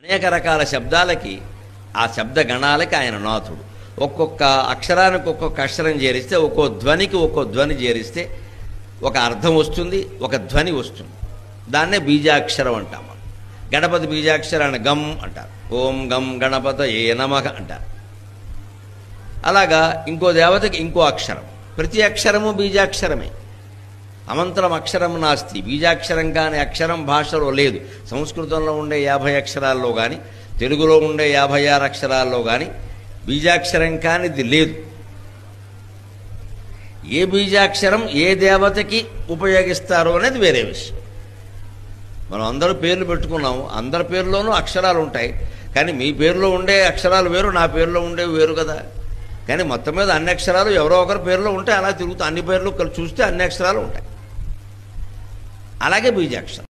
అనేక రకాల శబ్దాలకి ఆ శబ్ద గణాలకి ఆయన నాథుడు. ఒక్కొక్క అక్షరానికి ఒక్కొక్క అక్షరం చేరిస్తే ఒక్కో ధ్వనికి ఒక్కో ధ్వని చేరిస్తే ఒక అర్థం వస్తుంది, ఒక ధ్వని వస్తుంది. దాన్నే బీజాక్షరం అంటాం. మనం గణపతి బీజాక్షరాన్ని గమ్ అంటారు. ఓం గం గణపతయే నమః అంటారు. అలాగా ఇంకో దేవతకి ఇంకో అక్షరం, ప్రతి అక్షరము బీజాక్షరమే. అమంతరం అక్షరం నాస్తి, బీజాక్షరం కాని అక్షరం భాషలో లేదు. సంస్కృతంలో ఉండే 50 అక్షరాల్లో కానీ, తెలుగులో ఉండే 56 అక్షరాల్లో కానీ బీజాక్షరం కానిది లేదు. ఏ బీజాక్షరం ఏ దేవతకి ఉపయోగిస్తారో అనేది వేరే విషయం. మనం అందరూ పేర్లు పెట్టుకున్నాము, అందరి పేర్లోనూ అక్షరాలు ఉంటాయి. కానీ మీ పేరులో ఉండే అక్షరాలు వేరు, నా పేరులో ఉండేవి వేరు కదా. కానీ మొత్తం మీద అన్ని అక్షరాలు ఎవరో ఒకరి పేరులో ఉంటాయి. అలా తిరుగుతూ అన్ని పేర్లు చూస్తే అన్ని అక్షరాలు ఉంటాయి. అలాగే బీజాక్షరం.